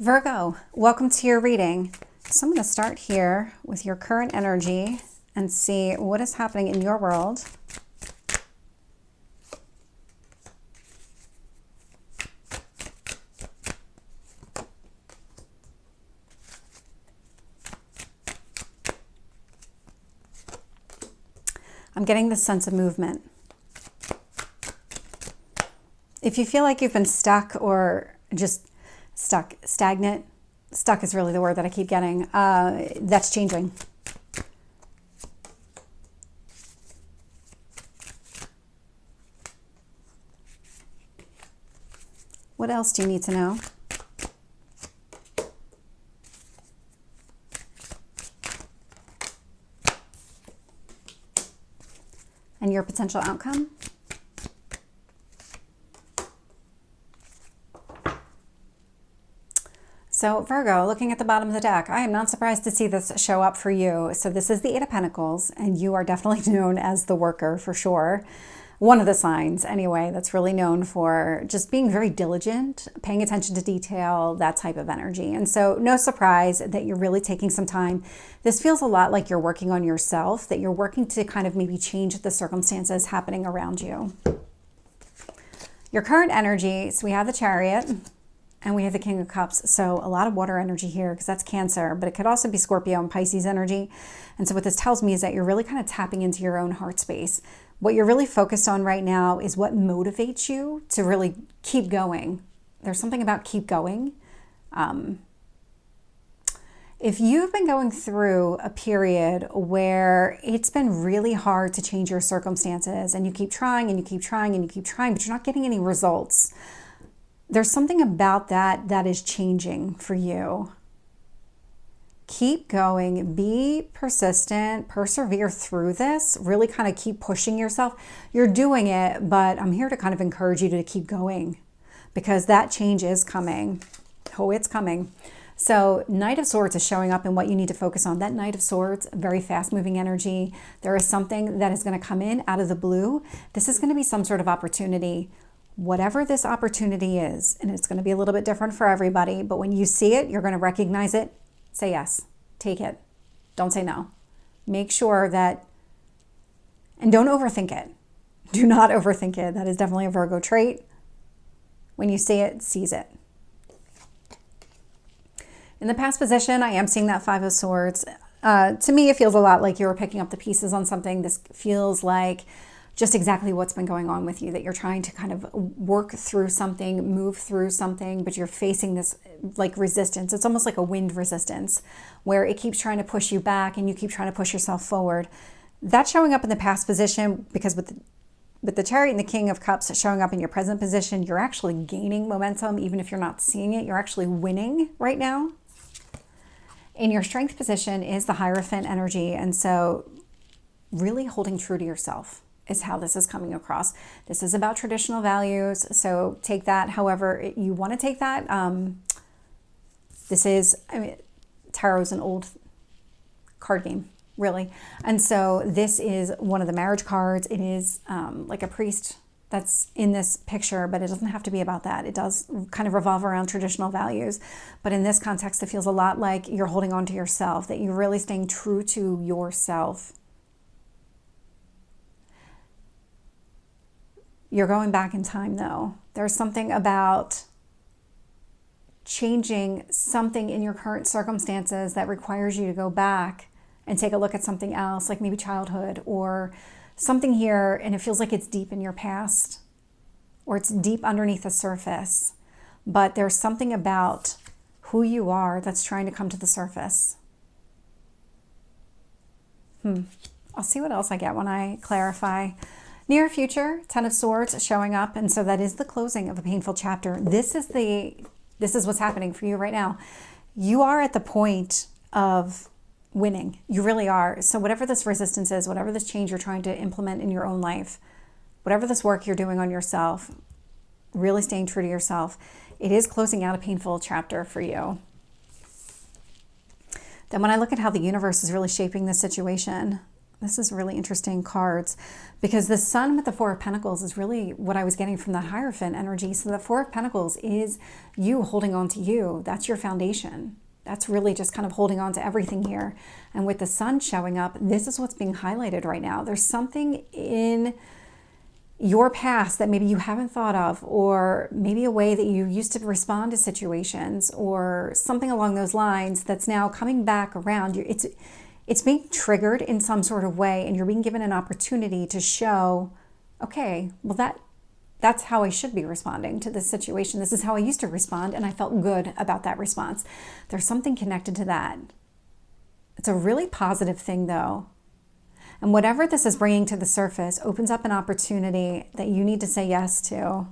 Virgo, welcome to your reading. So I'm going to start here with your current energy and see what is happening in your world. I'm getting this sense of movement. If you feel like you've been stuck or just stagnant, stuck is really the word that I keep getting, that's changing. What else do you need to know? And your potential outcome? So Virgo, looking at the bottom of the deck, I am not surprised to see this show up for you. So this is the Eight of Pentacles, and you are definitely known as the worker for sure. One of the signs, anyway, that's really known for just being very diligent, paying attention to detail, that type of energy. And so no surprise that you're really taking some time. This feels a lot like you're working on yourself, that you're working to kind of maybe change the circumstances happening around you. Your current energy, so we have the Chariot, and we have the King of Cups. So a lot of water energy here because that's Cancer, but it could also be Scorpio and Pisces energy. And so what this tells me is that you're really kind of tapping into your own heart space. What you're really focused on right now is what motivates you to really keep going. There's something about keep going. If you've been going through a period where it's been really hard to change your circumstances and you keep trying and you keep trying and you keep trying, but you're not getting any results, there's something about that that is changing for you. Keep going, be persistent, persevere through this, really kind of keep pushing yourself. You're doing it, but I'm here to kind of encourage you to keep going because that change is coming. Oh, it's coming. So Knight of Swords is showing up in what you need to focus on. That Knight of Swords, very fast moving energy. There is something that is going to come in out of the blue. This is going to be some sort of opportunity. Whatever this opportunity is, and it's going to be a little bit different for everybody, but when you see it, you're going to recognize it. Say yes, take it. Don't say no. Make sure that, and don't overthink it. Do not overthink it. That is definitely a Virgo trait. When you see it, seize it. In the past position, I am seeing that Five of Swords. To me, it feels a lot like you were picking up the pieces on something. This feels like just exactly what's been going on with you, that you're trying to kind of work through something, move through something, but you're facing this like resistance. It's almost like a wind resistance where it keeps trying to push you back and you keep trying to push yourself forward. That's showing up in the past position because with the Chariot and the King of Cups showing up in your present position, you're actually gaining momentum. Even if you're not seeing it, you're actually winning right now. In your strength position is the Hierophant energy. And so really holding true to yourself is how this is coming across. This is about traditional values. So take that however you want to take that. This is, I mean, Tarot's an old card game, really. And so this is one of the marriage cards. It is like a priest that's in this picture, but it doesn't have to be about that. It does kind of revolve around traditional values. But in this context, it feels a lot like you're holding on to yourself, that you're really staying true to yourself. You're going back in time though. There's something about changing something in your current circumstances that requires you to go back and take a look at something else, like maybe childhood or something here, and it feels like it's deep in your past or it's deep underneath the surface. But there's something about who you are that's trying to come to the surface. I'll see what else I get when I clarify. Near future, Ten of Swords showing up, and so that is the closing of a painful chapter. This is what's happening for you right now. You are at the point of winning. You really are. So whatever this resistance is, whatever this change you're trying to implement in your own life, whatever this work you're doing on yourself, really staying true to yourself, it is closing out a painful chapter for you. Then when I look at how the universe is really shaping this situation, This is really interesting cards because the Sun with the Four of Pentacles is really what I was getting from that Hierophant energy. So the Four of Pentacles is you holding on to you. That's your foundation. That's really just kind of holding on to everything here. And with the Sun showing up, this is what's being highlighted right now. There's something in your past that maybe you haven't thought of, or maybe a way that you used to respond to situations or something along those lines that's now coming back around. It's being triggered in some sort of way, and you're being given an opportunity to show, okay, well that's how I should be responding to this situation. This is how I used to respond, and I felt good about that response. There's something connected to that. It's a really positive thing, though. And whatever this is bringing to the surface opens up an opportunity that you need to say yes to.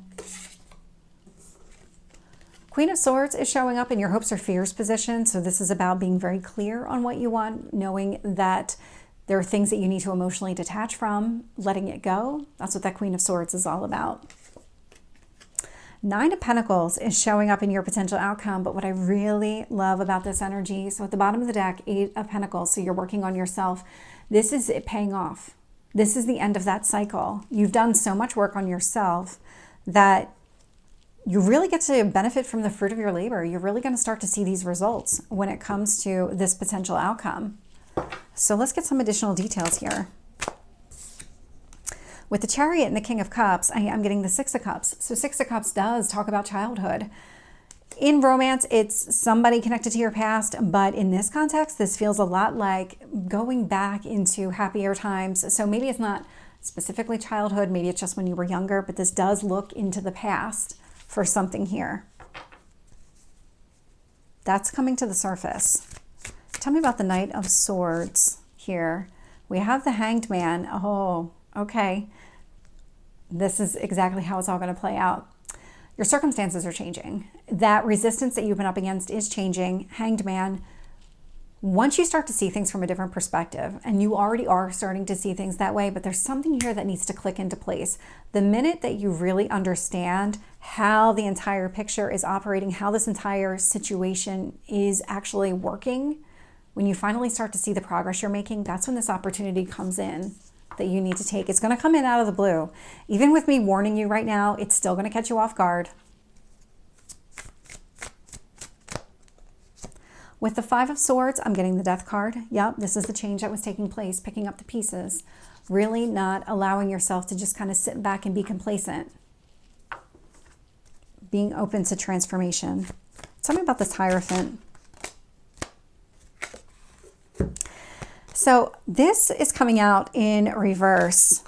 Queen of Swords is showing up in your hopes or fears position. So this is about being very clear on what you want, knowing that there are things that you need to emotionally detach from, letting it go. That's what that Queen of Swords is all about. Nine of Pentacles is showing up in your potential outcome, but what I really love about this energy, so at the bottom of the deck, Eight of Pentacles, so you're working on yourself. This is it paying off. This is the end of that cycle. You've done so much work on yourself that you really get to benefit from the fruit of your labor. You're really going to start to see these results when it comes to this potential outcome. So let's get some additional details here. With the Chariot and the King of Cups, I am getting the Six of Cups. So Six of Cups does talk about childhood. In romance, it's somebody connected to your past, but in this context, this feels a lot like going back into happier times. So maybe it's not specifically childhood, maybe it's just when you were younger, but this does look into the past for something here. That's coming to the surface. Tell me about the Knight of Swords here. We have the Hanged Man. Oh, okay. This is exactly how it's all going to play out. Your circumstances are changing. That resistance that you've been up against is changing. Hanged Man, once you start to see things from a different perspective, and you already are starting to see things that way, but there's something here that needs to click into place. The minute that you really understand how the entire picture is operating, how this entire situation is actually working, when you finally start to see the progress you're making, that's when this opportunity comes in that you need to take. It's going to come in out of the blue. Even with me warning you right now, it's still going to catch you off guard. With the Five of Swords, I'm getting the Death card. Yep, this is the change that was taking place, picking up the pieces. Really not allowing yourself to just kind of sit back and be complacent. Being open to transformation. Tell me about this Hierophant. So this is coming out in reverse.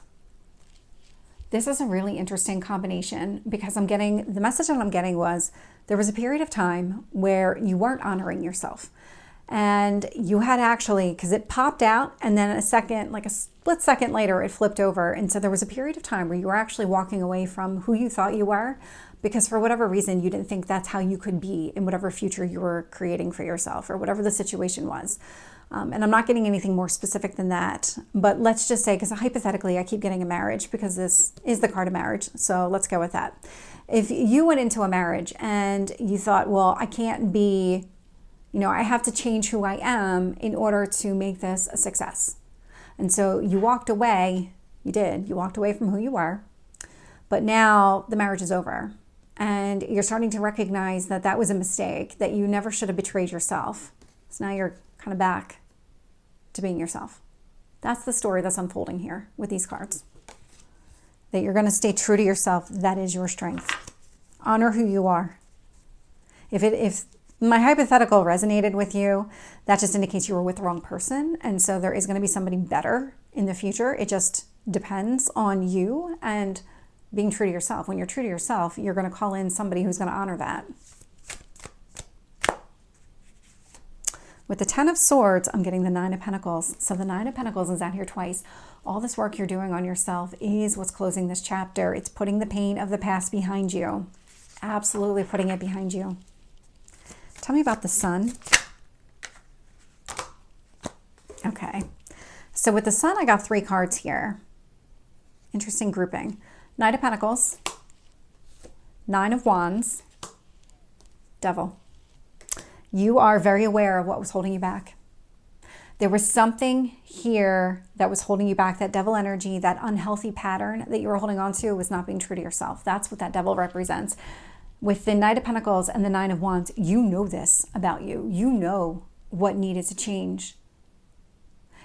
This is a really interesting combination because I'm getting, the message that I'm getting was there was a period of time where you weren't honoring yourself. And you had actually, because it popped out and then a second, like a split second later, it flipped over. And so there was a period of time where you were actually walking away from who you thought you were because for whatever reason, you didn't think that's how you could be in whatever future you were creating for yourself or whatever the situation was. And I'm not getting anything more specific than that, but let's just say, because hypothetically, I keep getting a marriage because this is the card of marriage. So let's go with that. If you went into a marriage and you thought, well, I can't be, I have to change who I am in order to make this a success. And so you walked away, you walked away from who you were, but now the marriage is over and you're starting to recognize that that was a mistake, that you never should have betrayed yourself. So now you're kind of back to being yourself. That's the story that's unfolding here with these cards. That you're going to stay true to yourself. That is your strength. Honor who you are. If my hypothetical resonated with you, that just indicates you were with the wrong person. And so there is going to be somebody better in the future. It just depends on you and being true to yourself. When you're true to yourself, you're going to call in somebody who's going to honor that. With the Ten of Swords, I'm getting the Nine of Pentacles. So the Nine of Pentacles is out here twice. All this work you're doing on yourself is what's closing this chapter. It's putting the pain of the past behind you. Absolutely putting it behind you. Tell me about the Sun. Okay. So with the Sun, I got 3 cards here. Interesting grouping. Knight of Pentacles, Nine of Wands, Devil. You are very aware of what was holding you back. There was something here that was holding you back. That devil energy, that unhealthy pattern that you were holding on to was not being true to yourself. That's what that devil represents. With the Knight of Pentacles and the Nine of Wands, you know this about you. You know what needed to change.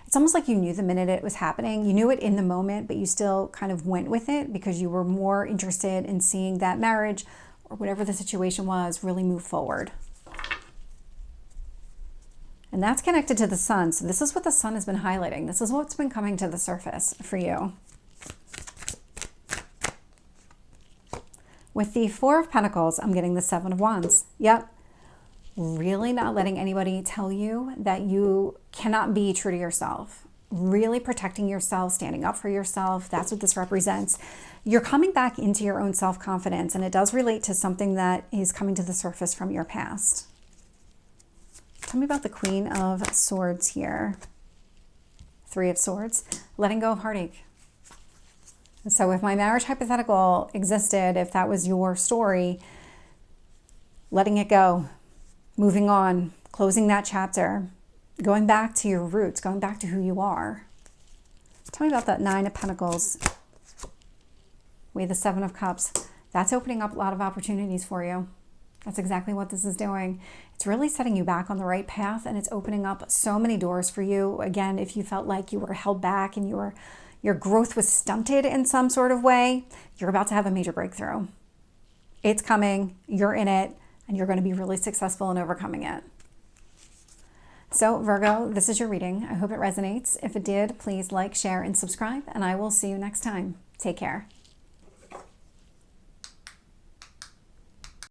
It's almost like you knew the minute it was happening. You knew it in the moment, but you still kind of went with it because you were more interested in seeing that marriage or whatever the situation was really move forward. And that's connected to the sun. So this is what the sun has been highlighting. This is what's been coming to the surface for you. With the Four of Pentacles, I'm getting the Seven of Wands. Yep. Really not letting anybody tell you that you cannot be true to yourself. Really protecting yourself, standing up for yourself. That's what this represents. You're coming back into your own self-confidence, and it does relate to something that is coming to the surface from your past. Tell me about the Queen of Swords here. Three of Swords. Letting go of heartache. So if my marriage hypothetical existed, if that was your story, letting it go, moving on, closing that chapter, going back to your roots, going back to who you are. Tell me about that Nine of Pentacles. We have the Seven of Cups. That's opening up a lot of opportunities for you. That's exactly what this is doing. It's really setting you back on the right path, and it's opening up so many doors for you. Again, if you felt like you were held back and your growth was stunted in some sort of way, you're about to have a major breakthrough. It's coming, you're in it, and you're going to be really successful in overcoming it. So Virgo, this is your reading. I hope it resonates. If it did, please like, share, and subscribe, and I will see you next time. Take care.